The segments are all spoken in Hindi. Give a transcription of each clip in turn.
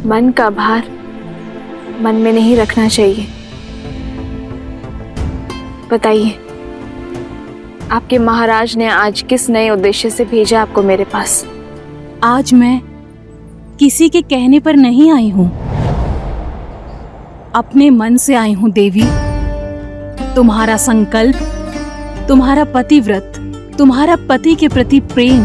मन का भार मन में नहीं रखना चाहिए। बताइए, आपके महाराज ने आज किस नए उद्देश्य से भेजा आपको मेरे पास? आज मैं किसी के कहने पर नहीं आई हूं, अपने मन से आई हूं देवी। तुम्हारा संकल्प, तुम्हारा पतिव्रत, तुम्हारा पति के प्रति प्रेम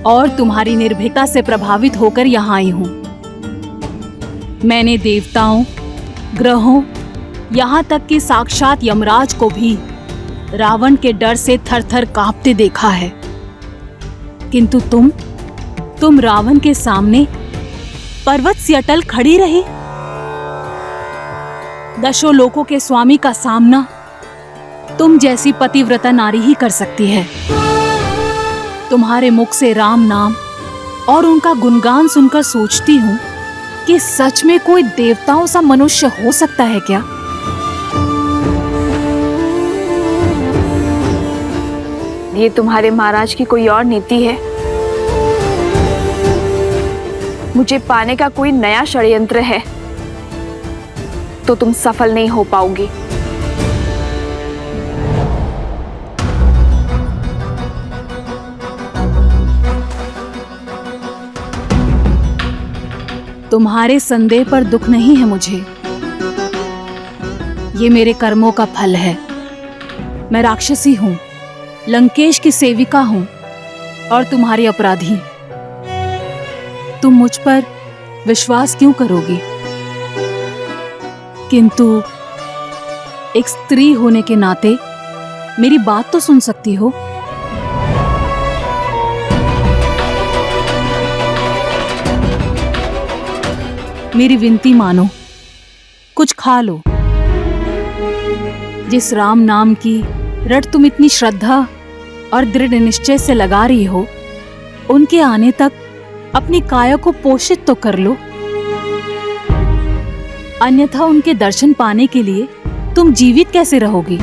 और तुम्हारी निर्भीकता से प्रभावित होकर यहाँ आई हूं। मैंने देवताओं, ग्रहों, यहाँ तक कि साक्षात यमराज को भी रावण के डर से थर-थर कांपते देखा है। किंतु तुम रावण के सामने पर्वत सी अटल खड़ी रही। दशों लोकों के स्वामी का सामना तुम जैसी पतिव्रता नारी ही कर सकती है। तुम्हारे मुख से राम नाम और उनका गुणगान सुनकर सोचती हूँ कि सच में कोई देवताओं सा मनुष्य हो सकता है क्या? ये तुम्हारे महाराज की कोई और नीति है? मुझे पाने का कोई नया षड्यंत्र है तो तुम सफल नहीं हो पाओगी। तुम्हारे संदेह पर दुख नहीं है मुझे। ये मेरे कर्मों का फल है। मैं राक्षसी हूं, लंकेश की सेविका हूं और तुम्हारी अपराधी। तुम मुझ पर विश्वास क्यों करोगी? किंतु एक स्त्री होने के नाते मेरी बात तो सुन सकती हो। मेरी विनती मानो, कुछ खा लो। जिस राम नाम की रट तुम इतनी श्रद्धा और दृढ़ निश्चय से लगा रही हो, उनके आने तक अपनी काया को पोषित तो कर लो। अन्यथा उनके दर्शन पाने के लिए तुम जीवित कैसे रहोगी?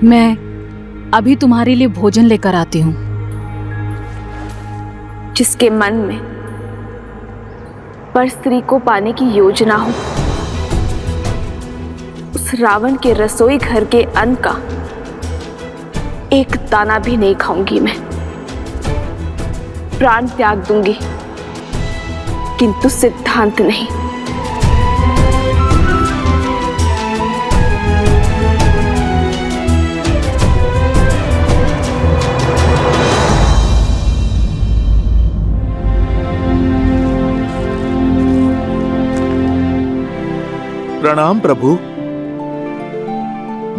मैं अभी तुम्हारे लिए भोजन लेकर आती हूँ। जिसके मन में पर स्त्री को पाने की योजना हो, उस रावण के रसोई घर के अन्न का एक दाना भी नहीं खाऊंगी मैं। प्राण त्याग दूंगी, किंतु सिद्धांत नहीं। प्रणाम प्रभु।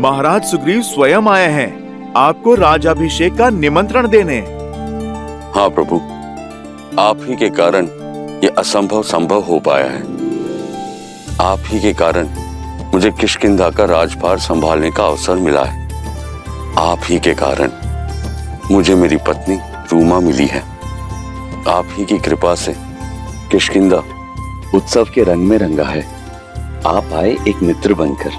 महाराज सुग्रीव स्वयं आए हैं आपको राजाभिषेक का निमंत्रण देने। हाँ प्रभु, आप ही के कारण ये असंभव संभव हो पाया है। आप ही के कारण मुझे किष्किंधा का राजभार संभालने का अवसर मिला है। आप ही के कारण मुझे मेरी पत्नी रूमा मिली है। आप ही की कृपा से किष्किंधा उत्सव के रंग में रंगा है। आप आए एक मित्र बनकर,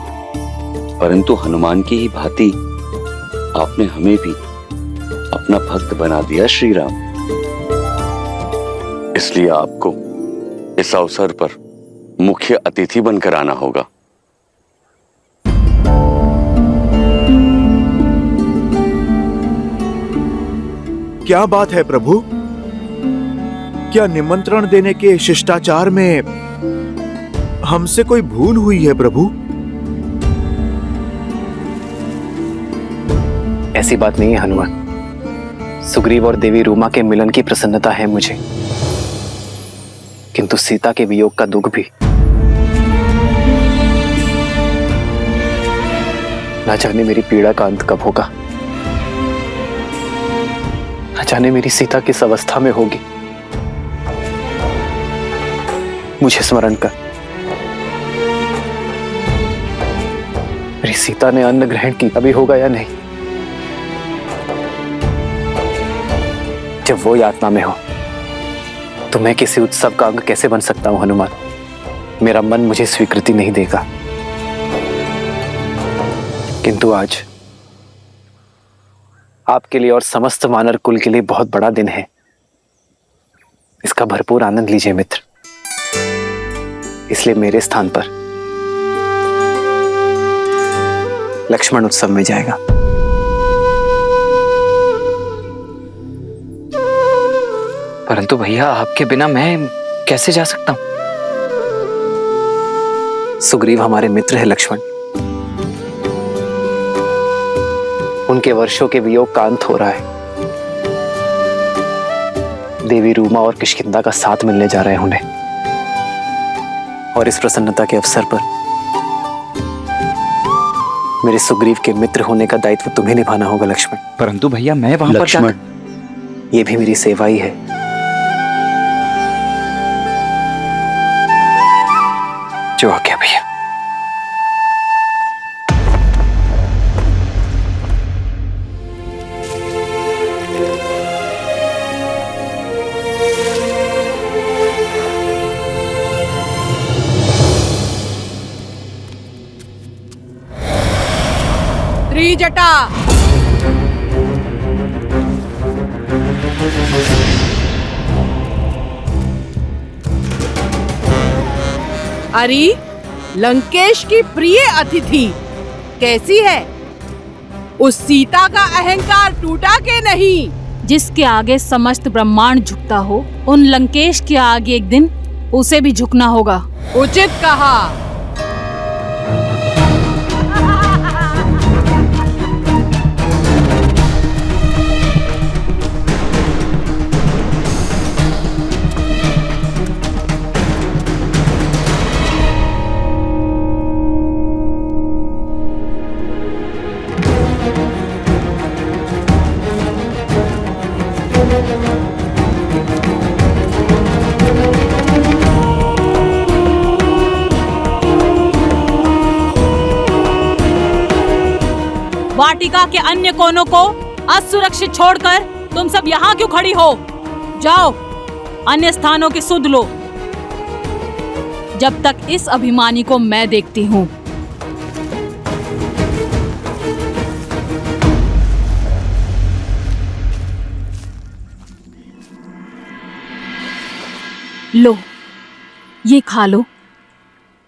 परंतु हनुमान की ही भांति आपने हमें भी अपना भक्त बना दिया श्री राम। इसलिए आपको इस अवसर पर मुख्य अतिथि बनकर आना होगा। क्या बात है प्रभु? क्या निमंत्रण देने के शिष्टाचार में हमसे कोई भूल हुई है प्रभु? ऐसी बात नहीं है हनुमान। सुग्रीव और देवी रूमा के मिलन की प्रसन्नता है मुझे, किंतु सीता के वियोग का दुख भी। ना जाने मेरी पीड़ा का अंत कब होगा, ना जाने मेरी सीता किस अवस्था में होगी। मुझे स्मरण कर, मेरी सीता ने अन्न ग्रहण की अभी होगा या नहीं? जब वो यातना में हो तो मैं किसी उत्सव का अंग कैसे बन सकता हूं हनुमान? मेरा मन मुझे स्वीकृति नहीं देगा। किंतु आज आपके लिए और समस्त वानर कुल के लिए बहुत बड़ा दिन है। इसका भरपूर आनंद लीजिए मित्र। इसलिए मेरे स्थान पर लक्ष्मण उत्सव में जाएगा। परंतु भैया, आपके बिना मैं कैसे जा सकता हूं? सुग्रीव हमारे मित्र है लक्ष्मण। उनके वर्षों के वियोग का अंत हो रहा है। देवी रूमा और किष्किंधा का साथ मिलने जा रहे हैं उन्हें। और इस प्रसन्नता के अवसर पर मेरे सुग्रीव के मित्र होने का दायित्व तुम्हें निभाना होगा लक्ष्मण। परंतु भैया, मैं वहां पर लक्ष्मण, ये भी मेरी सेवा ही है। जो आज्ञा भैया। त्रिजटा, अरे लंकेश की प्रिय अतिथि कैसी है? उस सीता का अहंकार टूटा के नहीं? जिसके आगे समस्त ब्रह्मांड झुकता हो, उन लंकेश के आगे एक दिन उसे भी झुकना होगा। उचित कहा। वाटिका के अन्य कोनों को असुरक्षित छोड़कर तुम सब यहाँ क्यों खड़ी हो? जाओ, अन्य स्थानों की सुध लो, जब तक इस अभिमानी को मैं देखती हूँ। लो, ये खा लो।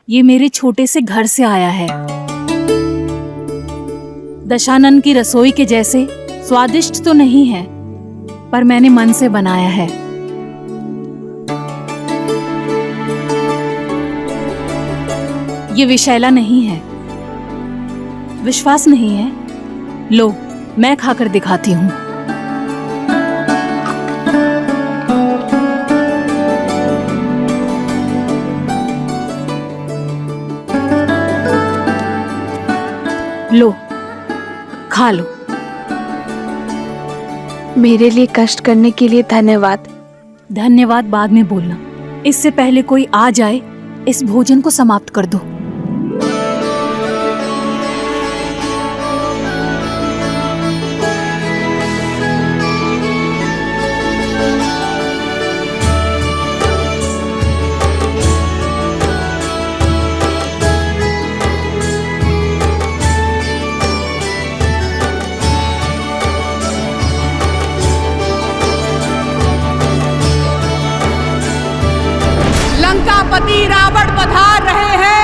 ये मेरे छोटे से घर से आया है। दशानन की रसोई के जैसे स्वादिष्ट तो नहीं है, पर मैंने मन से बनाया है। ये विषैला नहीं है। विश्वास नहीं है? लो, मैं खाकर दिखाती हूँ। लो, खा लो। मेरे लिए कष्ट करने के लिए धन्यवाद। धन्यवाद बाद में बोलना। इससे पहले कोई आ जाए, इस भोजन को समाप्त कर दो। लंकापति रावण पधार रहे हैं।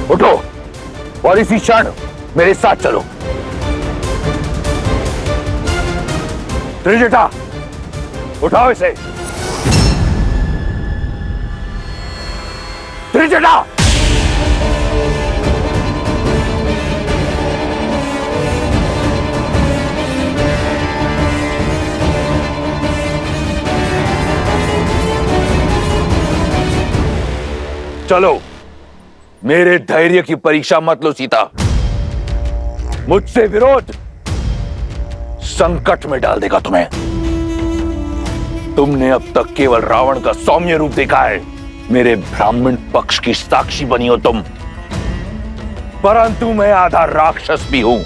उठो और इसी क्षण मेरे साथ चलो। त्रिजटा, उठाओ इसे। त्रिजटा, चलो। मेरे धैर्य की परीक्षा मत लो सीता। मुझसे विरोध संकट में डाल देगा तुम्हें। तुमने अब तक केवल रावण का सौम्य रूप देखा है, मेरे ब्राह्मण पक्ष की साक्षी बनी हो तुम, परंतु मैं आधा राक्षस भी हूं।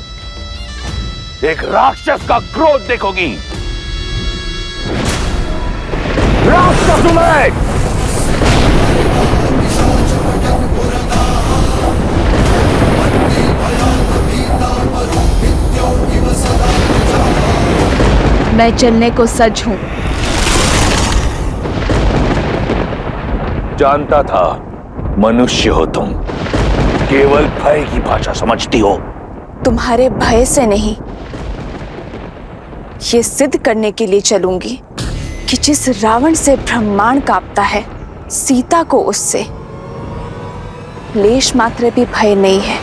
एक राक्षस का क्रोध देखोगी। राक्षस हूं मैं। मैं चलने को सज्ज हूं। जानता था मनुष्य हो तुम, केवल भय की भाषा समझती हो। तुम्हारे भय से नहीं, ये सिद्ध करने के लिए चलूंगी कि जिस रावण से ब्रह्मांड कांपता है, सीता को उससे लेश मात्र भी भय नहीं है।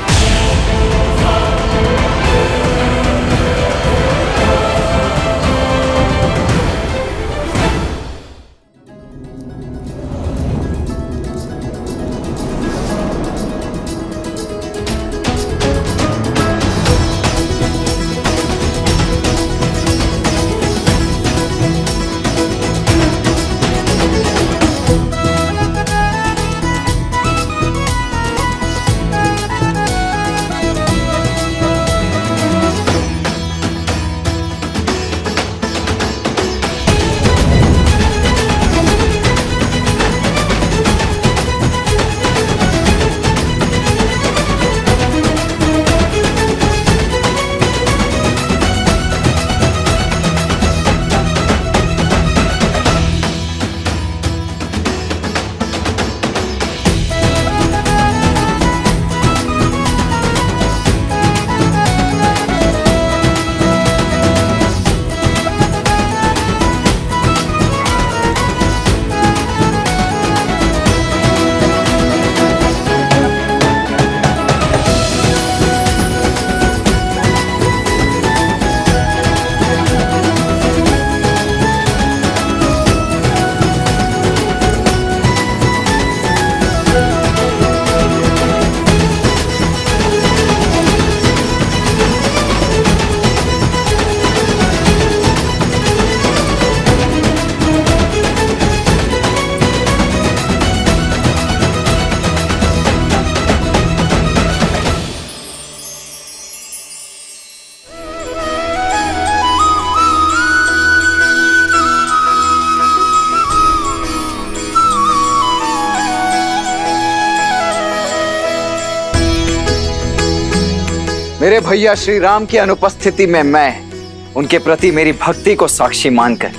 मेरे भैया श्री राम की अनुपस्थिति में मैं उनके प्रति मेरी भक्ति को साक्षी मानकर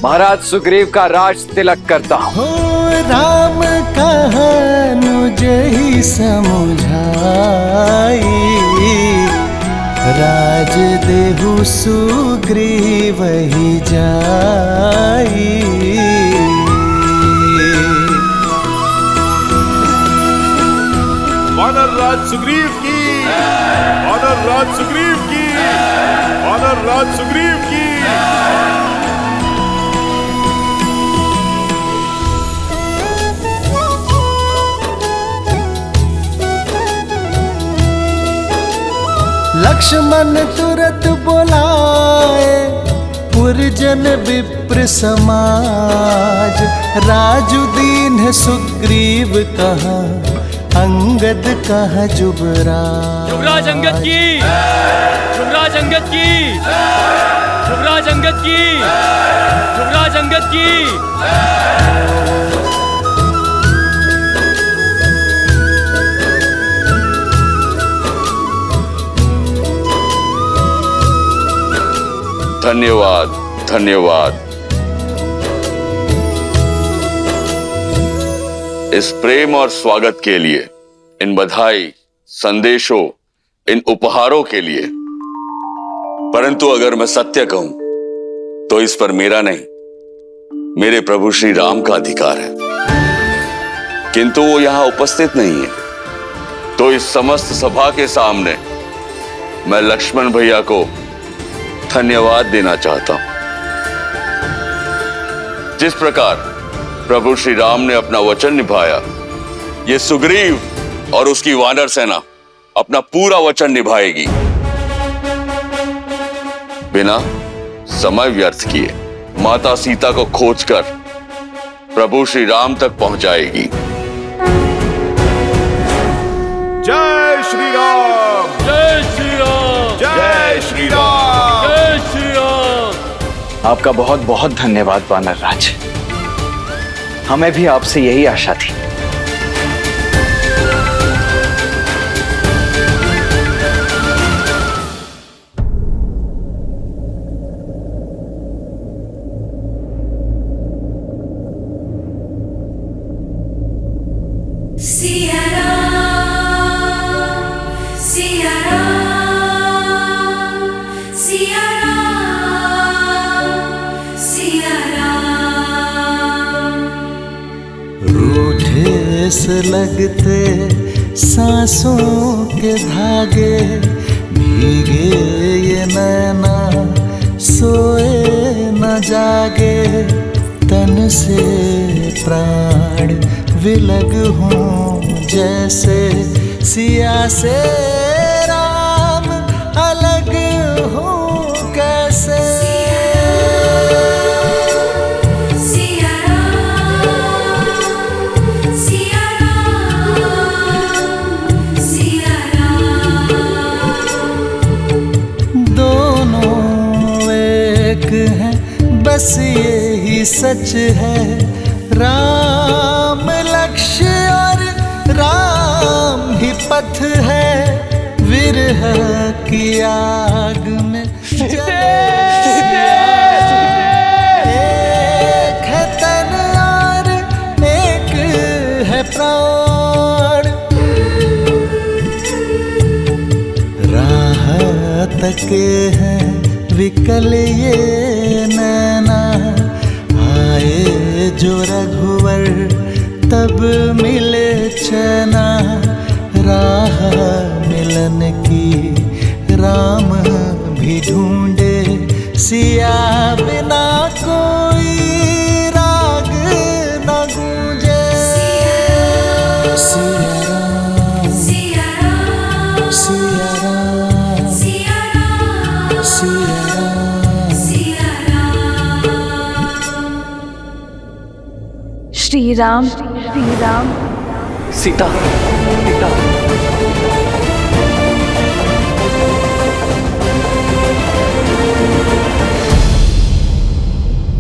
महाराज सुग्रीव का राज तिलक करता हूँ। हो राम कहनुज ही समुझाई, राज देहु सुग्रीव ही जाई। वानर राज सुग्रीव की, वानर राज सुग्रीव की, वानर राज सुग्रीव की। लक्ष्मण तुरत बोलाए पुरजन विप्र समाज, राजु दीन सुग्रीव कहा अंगद कहा जुबराज। जुबराज अंगद की, जुबराज अंगद की, जुबराज अंगद की, जुबराज अंगद की। धन्यवाद, धन्यवाद। इस प्रेम और स्वागत के लिए, इन बधाई, संदेशों, इन उपहारों के लिए। परंतु अगर मैं सत्य कहूं तो इस पर मेरा नहीं, मेरे प्रभु श्री राम का अधिकार है। किंतु वो यहां उपस्थित नहीं है, तो इस समस्त सभा के सामने मैं लक्ष्मण भैया को धन्यवाद देना चाहता हूं। जिस प्रकार प्रभु श्री राम ने अपना वचन निभाया, ये सुग्रीव और उसकी वानर सेना अपना पूरा वचन निभाएगी। बिना समय व्यर्थ किए माता सीता को खोजकर प्रभु श्री राम तक पहुंचाएगी। जय श्री राम, जय श्री राम, जय श्री राम। जय श्री राम। आपका बहुत बहुत धन्यवाद वानर राज, हमें भी आपसे यही आशा थी। सिया राम, सिया राम, सिया राम, सिया राम। रूठे से लगते सांसों के धागे, भीगे ये नैना सोए न जागे, तन से प्राण विलग हों जैसे सिया से राम अलग हों कैसे। सिया राम, सिया राम, सिया राम। दोनों एक हैं बस यही सच है, राम लक्ष्य और राम ही पथ है, विरह की आग में जले एक है तन और एक है प्राण, राह तके हैं विकल ये नैना, आए जो रघुवर तब मिले चैना, राह मिलन की राम भी ढूंढे, सिया बिना कोई राग न गूंजे। सिया राम, सिया राम, सिया राम, सिया राम, सिया राम। सिया राम। श्री राम, श्री राम। सीता, सीता।